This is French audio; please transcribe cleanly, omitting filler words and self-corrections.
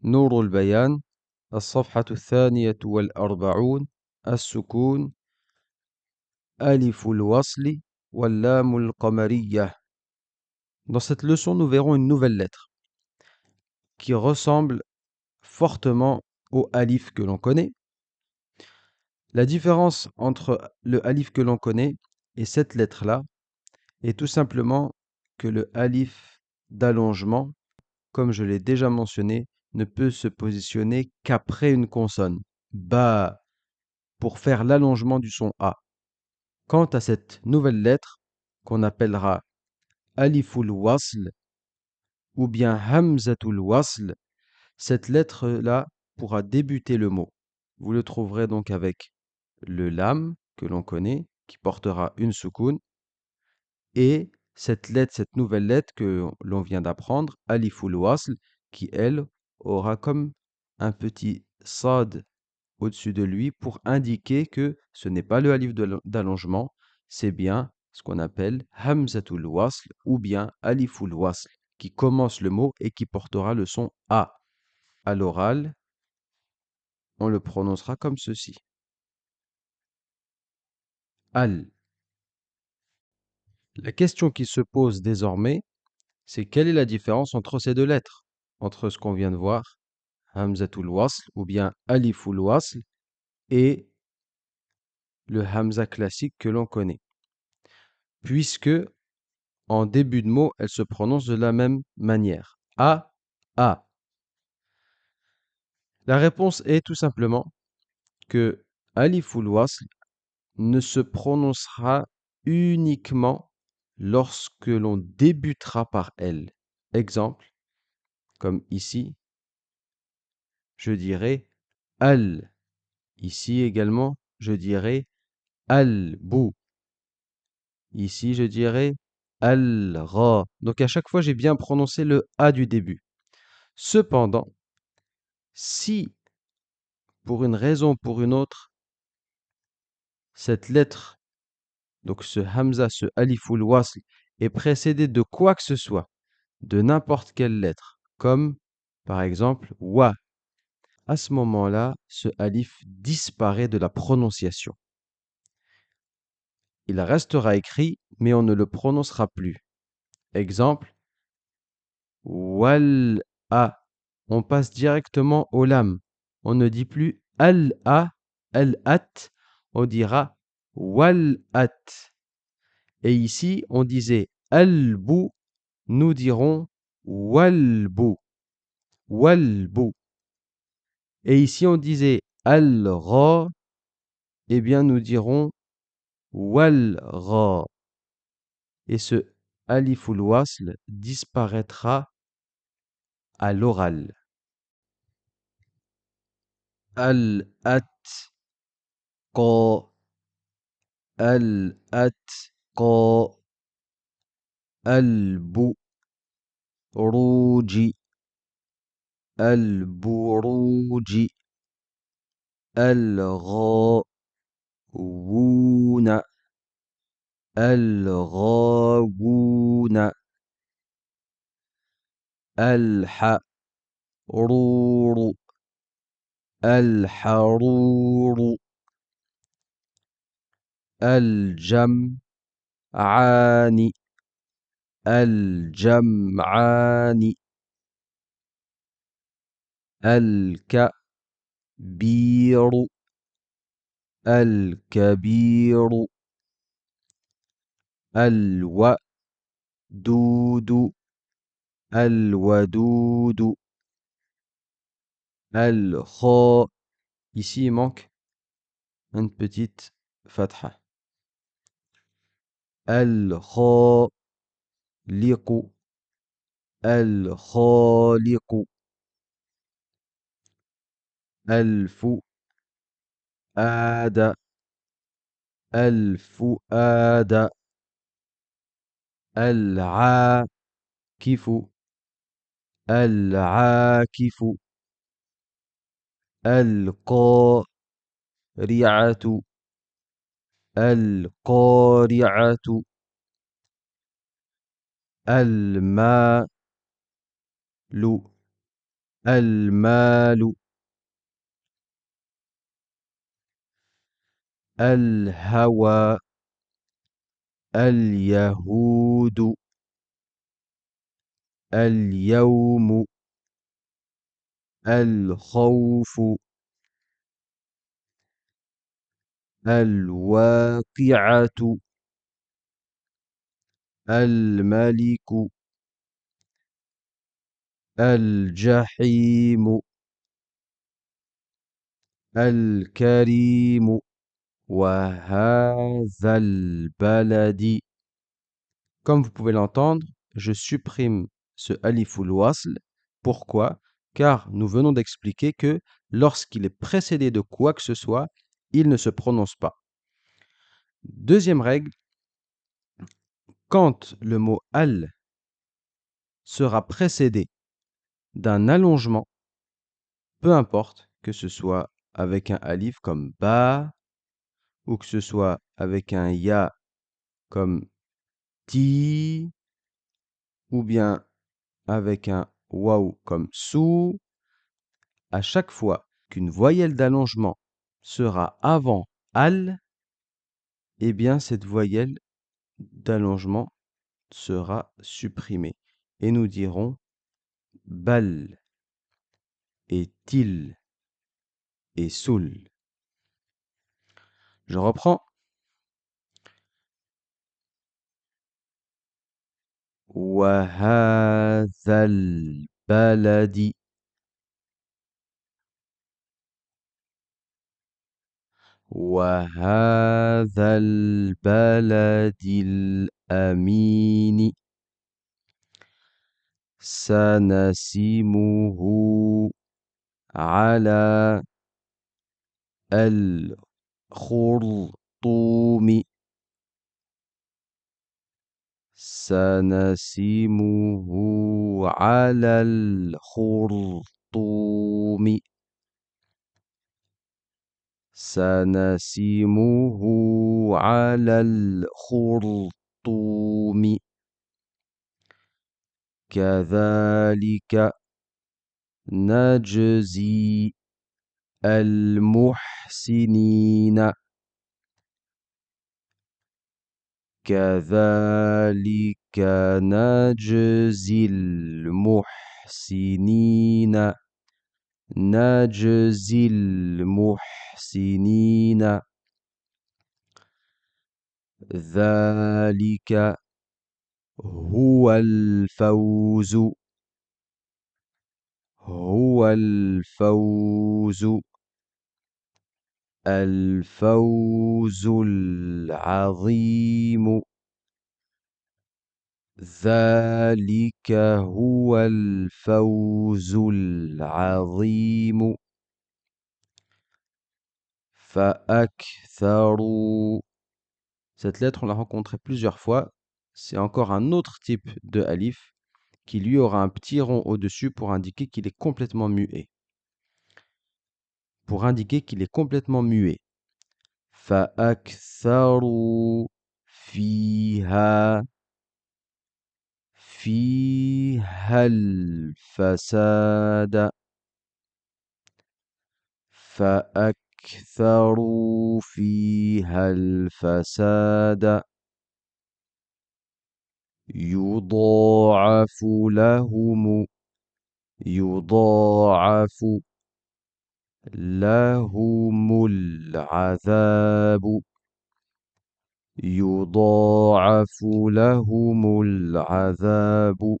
نور البيان الصفحة 42 السكون ألف الوصل واللام القمرية. Dans cette leçon, nous verrons une nouvelle lettre qui ressemble fortement au alif que l'on connaît. La différence entre le alif que l'on connaît et cette lettre-là est tout simplement que le alif d'allongement, comme je l'ai déjà mentionné, ne peut se positionner qu'après une consonne, ba, pour faire l'allongement du son A. Quant à cette nouvelle lettre, qu'on appellera aliful wasl ou bien hamzatul wasl, cette lettre-là pourra débuter le mot. Vous le trouverez donc avec le lam que l'on connaît, qui portera une soukoun, et cette nouvelle lettre que l'on vient d'apprendre, aliful wasl, qui elle aura comme un petit sad au-dessus de lui pour indiquer que ce n'est pas le alif d'allongement, c'est bien ce qu'on appelle hamzatul wasl ou bien aliful wasl, qui commence le mot et qui portera le son A. À l'oral, on le prononcera comme ceci. Al. La question qui se pose désormais, c'est quelle est la différence entre ces deux lettres, entre ce qu'on vient de voir, hamzatul wasl ou bien aliful wasl, et le hamza classique que l'on connaît. Puisque en début de mot, elles se prononcent de la même manière. A, A. La réponse est tout simplement que aliful wasl ne se prononcera uniquement lorsque l'on débutera par elle. Exemple, comme ici, je dirais al. Ici également, je dirais al-bou. Ici, je dirais al-ra. Donc à chaque fois, j'ai bien prononcé le A du début. Cependant, si pour une raison ou pour une autre, cette lettre, donc ce hamza, ce aliful wasl, est précédé de quoi que ce soit, de n'importe quelle lettre, comme par exemple wa. À ce moment-là, ce alif disparaît de la prononciation. Il restera écrit, mais on ne le prononcera plus. Exemple, wal-a. On passe directement au lam. On ne dit plus al-a, al-at, on dira wal-at. Et ici, on disait al-bou, nous dirons wal-bou, wal-bou. Et ici, on disait al-ra, eh bien, nous dirons wal-ra. Et ce aliful wasl disparaîtra à l'oral. Al-at, qa, al-at, qa, al-bou, rouji, al-bourouji, al-ghawouna, al-ghawouna, al-harourou, al-harourou, al-jam'ani, al-jam'ani, al-kabiru, al-kabiru, al-wadudu, al-wadudu, al-kha. Ici, il manque une petite fatha. Al-khaliqu, al-khaliqu, al-fu'ada, al-fu'ada, al-aakifu, al-aakifu, al-qari'atu, al-qari'atu, al-maalu, المال الهوى اليهود اليوم الخوف الواقعة الملك الجحيم الكريم وهذا البلد. Comme vous pouvez l'entendre, je supprime ce alif ou wasl. Pourquoi? Car nous venons d'expliquer que lorsqu'il est précédé de quoi que ce soit, il ne se prononce pas. Deuxième règle, quand le mot al sera précédé d'un allongement, peu importe que ce soit avec un alif comme ba ou que ce soit avec un ya comme ti ou bien avec un waw comme sou, à chaque fois qu'une voyelle d'allongement sera avant al, eh bien cette voyelle d'allongement sera supprimée. Et nous dirons bal et til et soul. Je reprends. وهذا البلد وهذا البلد الأمين سنسمه على الخرطوم سنسمه على الخرطوم سنسمه على الخرطوم كذلك نجزي المحسنين كذلك نجزي المحسنين نجزي المحسنين ذلك هو الفوز هو الفوز الفوز العظيم ذلك هو الفوز العظيم فأكثروا. Cette lettre, on l'a rencontrée plusieurs fois. C'est encore un autre type de alif qui lui aura un petit rond au-dessus pour indiquer qu'il est complètement muet. Pour indiquer qu'il est complètement muet. فأكثروا فيها فيها الفساد فأكثروا فيها الفساد يضاعف لهم العذاب يضاعف لهم العذاب